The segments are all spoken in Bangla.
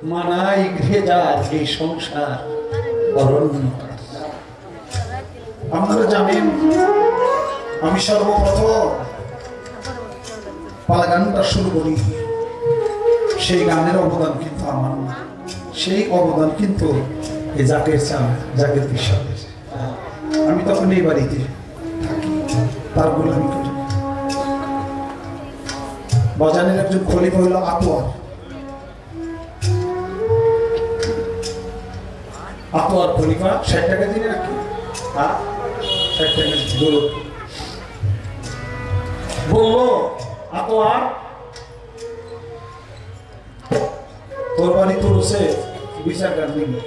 মানাই গৃহে যার এই সংসার অরণ্য। আপনারা জানেন আমি সর্বপ্রথম পালা গানটা শুরু করি, সেই গানের অবদান কিন্তু আমার না, সেই অবদান কিন্তু এই জাকের চান জাকের বিশ্বাসের। আমি তখন এই বাড়িতে থাকি, তার গোলামি করি। বাজানের একজন খলিফা হইল আতোয়ার। আতোয়ার খলিফা 60 টাকা দিনে নাকি 60 টাকা দৌলত বললো, আতোয়ার তোর বাড়ি তো রয়েছে বিচার গান দিবি,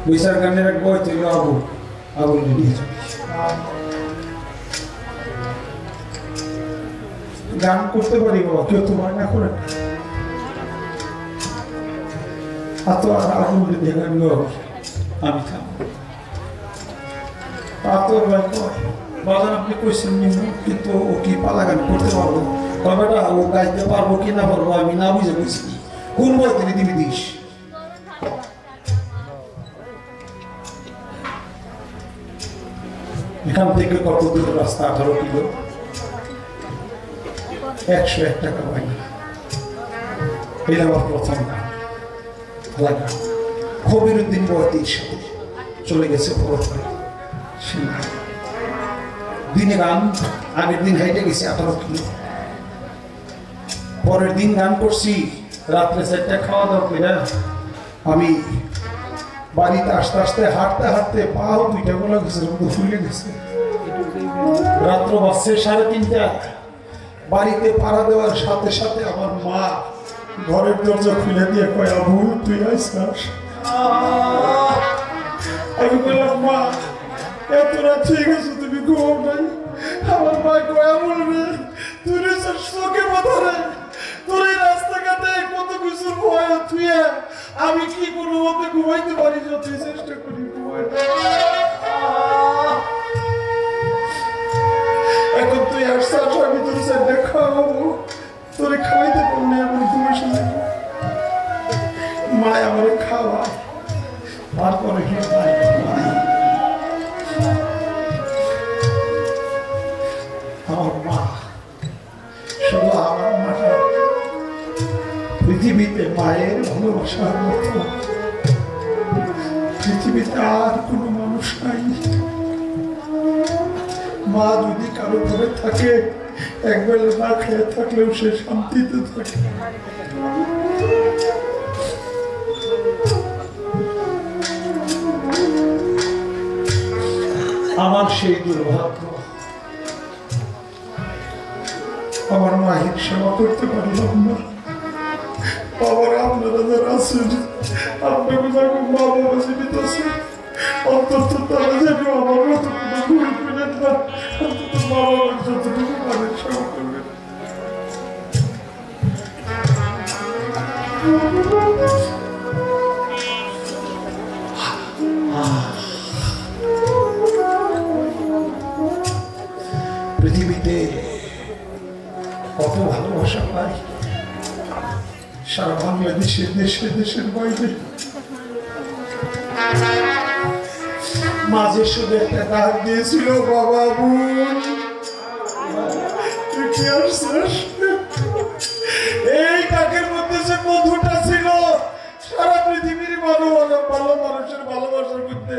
বিচার গানের এক বই তৈরি আবুল আবুল নিয়ে গান করতে পারি বাবা, কেউ তোমার না করে আতোয়ার আবুল দিয়ে গান গাবো আমি থাম। আতোয়ার ভাই কয় বাজার আপনি কইছেন কিন্তু ও কি পালা গান করতে পারবো? বেটা ও গাইতে পারবো কি না পারবো আমি না বুঝে বুঝছি, কোন বই তিনি দিবি দিস। এখান থেকে কত দূর রাস্তা? 18 কিলো। 101 টাকা পাই না। এটা আমার প্রথম গান। কবিরউদ্দিন বয়তির সাথে চলে গেছে দিনে গান। আগের দিন হাইটে গেছি 18 কিলো, পরের দিন গান করছি রাত্রে 4টা খাওয়া দাওয়া করে আমি বাড়িতে আস্তে আস্তে হাঁটতে হাঁটতে পাও 2টা গোলা গেছে, ফুলে গেছে। রাত্র বাজছে 3:30। বাড়িতে পাড়া দেওয়ার সাথে সাথে আমার মা ঘরের দরজা খুলে দিয়ে কয় আবু তুই আইসাস। আমি বললাম মা এত রাত হয়ে গেছে তুমি ঘুমাও নাই? আমার মা কয়া বলবে তুই চোখে মাথা রে, তোর এই রাস্তাঘাটে কত কিছুর ভয় তুই আমি কি কোনো মতে ঘুমাইতে পারি, যতই চেষ্টা করি ঘুমাই। এখন তুই আসছাস আমি তোর সাথে খাওয়াবো, তোরে খাওয়াইতে পারলে আমার ঘুমের সময় মায় আমার খাওয়া, তারপরে কি আমার মা শুধু আমার মাটা পৃথিবীতে মায়ের ভালোবাসার মতো পৃথিবীতে আর কোনো মানুষ নাই। মা যদি কারো ঘরে থাকে একবেলা না খেয়ে থাকলেও সে শান্তিতে থাকে। আমার সেই দুর্ভাগ্য, আমার মায়ের সেবা করতে পারলাম না। বাবার আপনারা যারা আছেন আপনাকে যখন মা বাবা জীবিত আছে অন্তত তারা যেন আমার মতো কোনো ঘুরে ফিরেন না, অন্তত মা বাবার যতটুকু মানের সেবা করবেন। পৃথিবীতে কত ভালোবাসা পাই, সারা বাংলাদেশের দেশে দেশের বাইরে। মাঝে শুধু একটা ডাক দিয়েছিল বাবা বোন তুই কি আসছিস, এই ডাকের মধ্যে যে মধুটা ছিল সারা পৃথিবীর ভালো মানুষের ভালোবাসার মধ্যে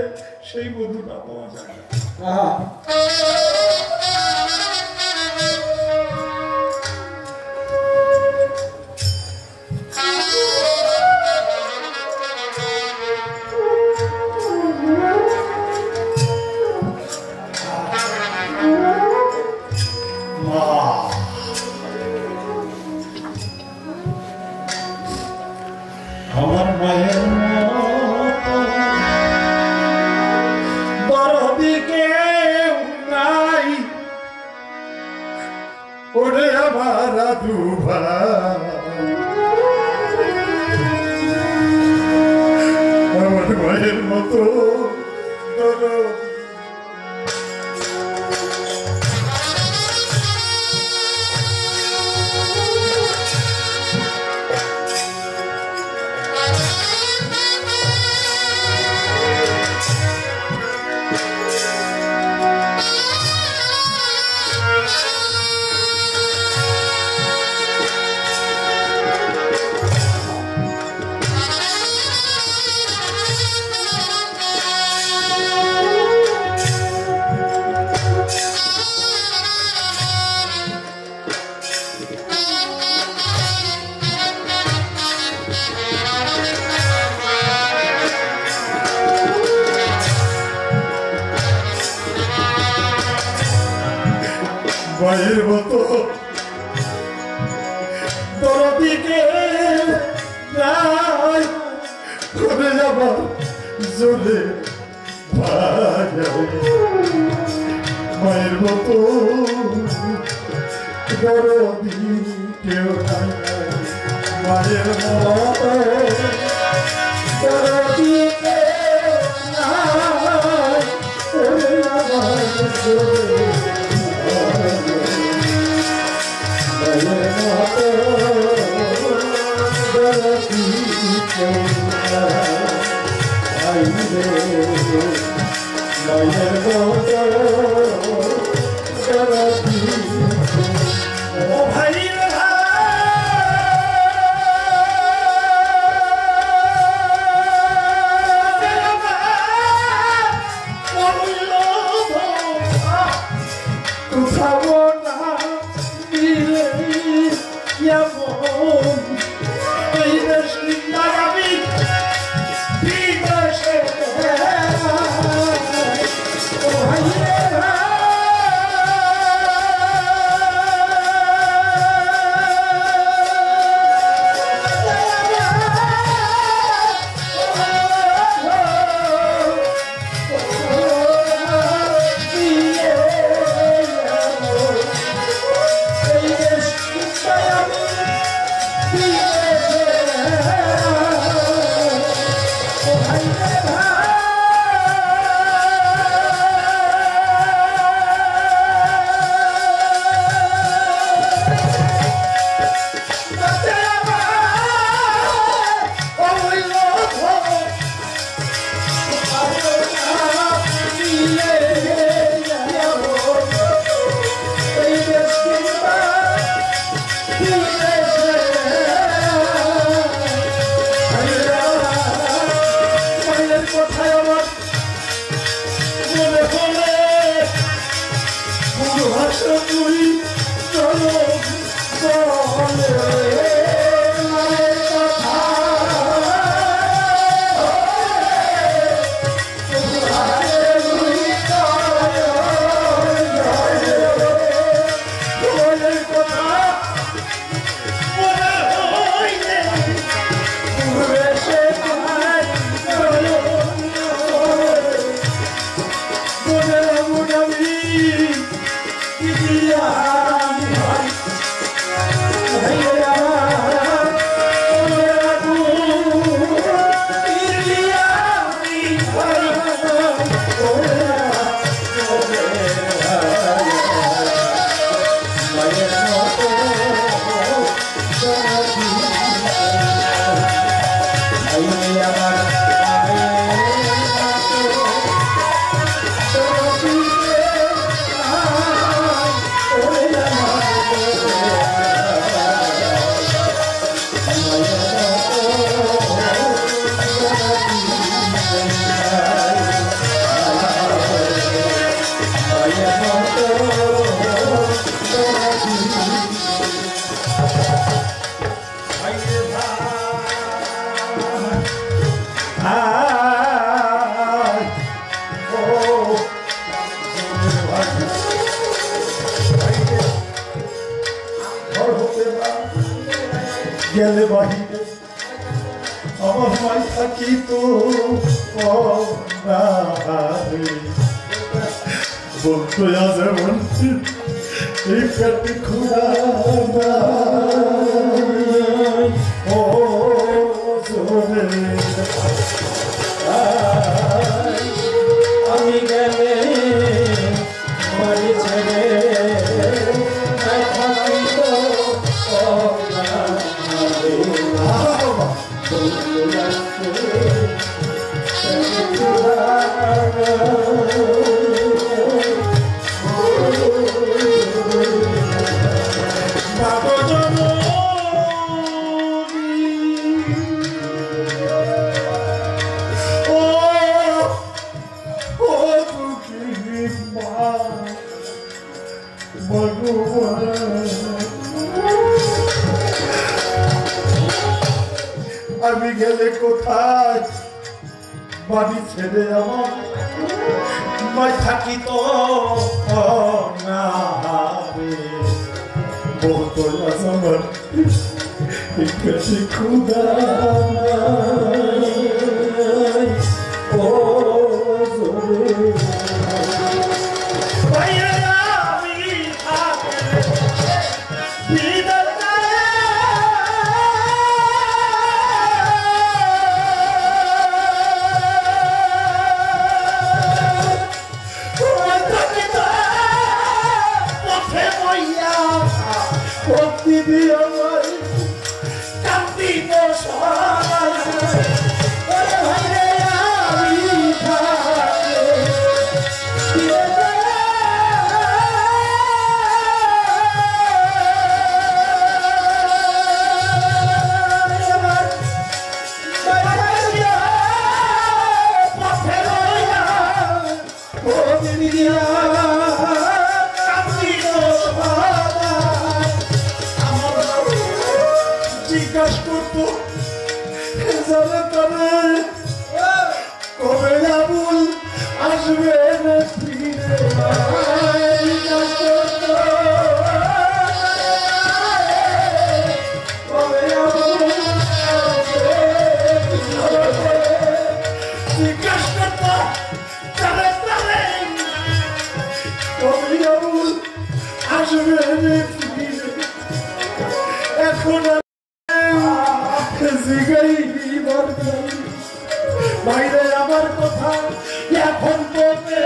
সেই মধুটা পাওয়া যায় না। আমার মায়ের দরদি কেউ নাই, ওরে আমার দুভা আমার মায়ের মতো মায়ের মতো দরদিকে নাই করে যাবার জোরে মায়ের মতো দরদি কেউ নাই মায়ের মতো দরদিকে নাই করে যাবার জোরে মায়ের মতো দরদি কেউ নাই মায়ের মতো দরদি ও ভাই গেলে বাহিরে আমার মাই থাকি তো বলতো আজ এমন এই পেটে খুঁড়া ও আমি গেলে বাড়ি ছেড়ে আমি গেলে কোথায় বাড়ি ছেড়ে আমার মই থাকি তো না বহুত আমার খুদা ও বাইরে আমার কথা এখন তোকে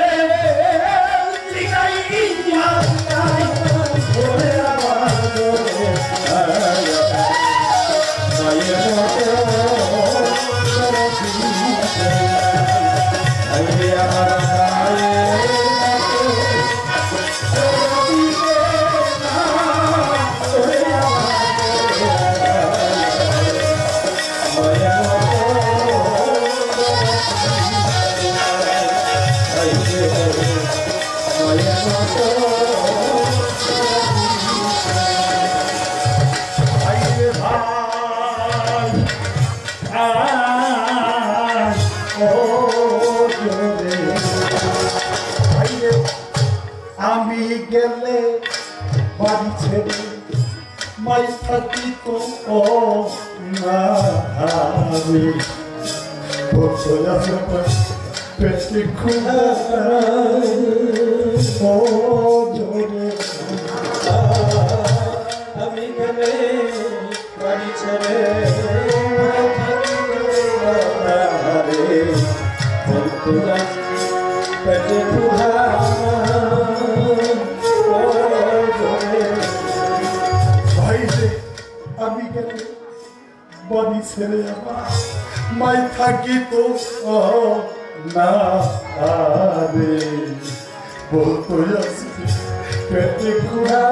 আমি গেলে বাড়ি ছেড়ে মাই থাকি তো না পেটে খুঁড়া আমি গেলে বাড়ি ছেড়ে পেটে খুঁড়া আমি গেলে বাড়ি ছেড়ে আমার মাই থাকি তো না রে বলতো আছি পেটে খুঁড়া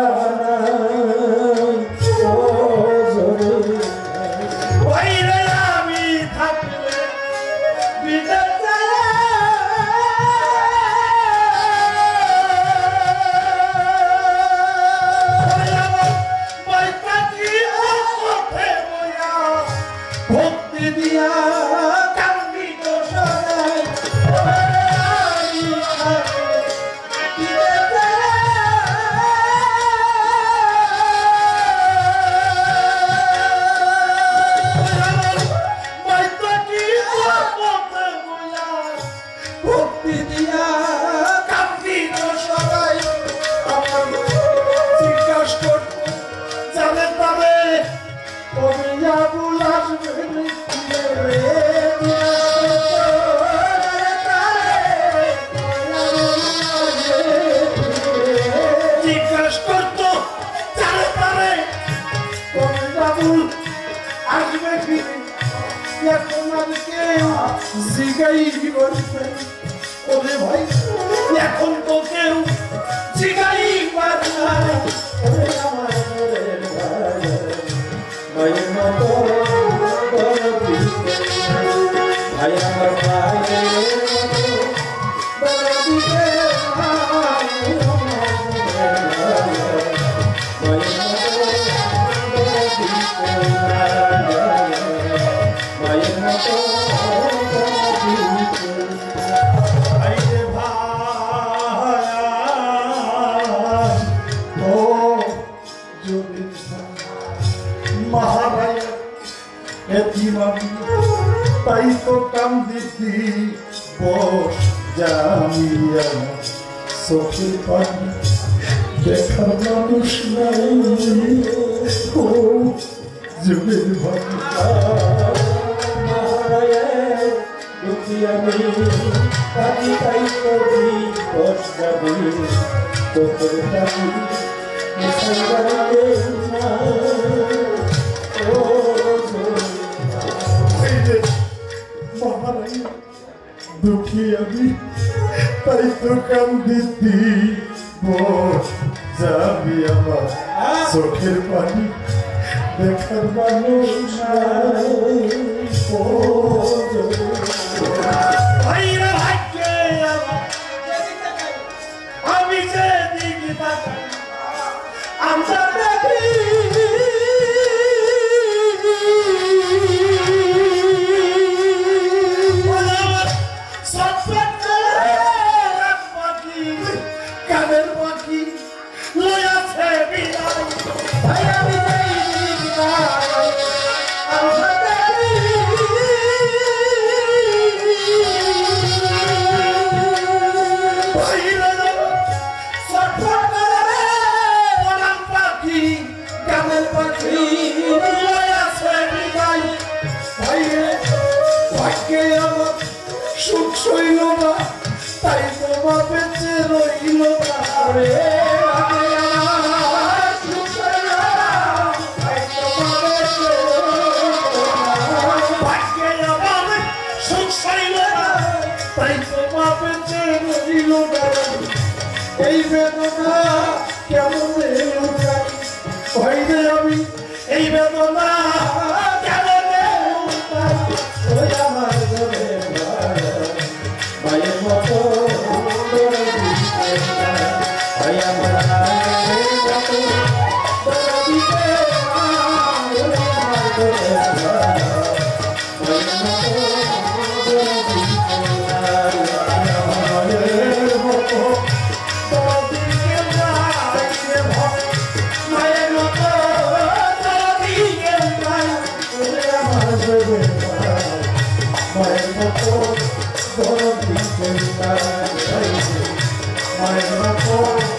আমি থাকলে বিদায় ভাই এখন তো কেউ জিগাই ভাই আমার ভাই এতিম আমি তাই তো কান্দিতি বস জামিয়া চোখের পানি দেখার মানুষ নাই ও যুগের ভাবনা আমি তাই তাই করি বস জামি চোখের পানি দুঃখী আমি তাই তো কান্দিতি বস যাবি আমার চোখের পানি দেখার মানুষ আমি যে দিকে আমরা দেখি কানের পাখি লয়াছে বিদায় ভাই আমি সুখ সইল না তাই তোমার বেঁচে রইল না রে এই বেদনা কেমন ভাইরে আমি এই বেদনা কেমন আমার ঘরে ভাইয়ের মতো ভাই আমার my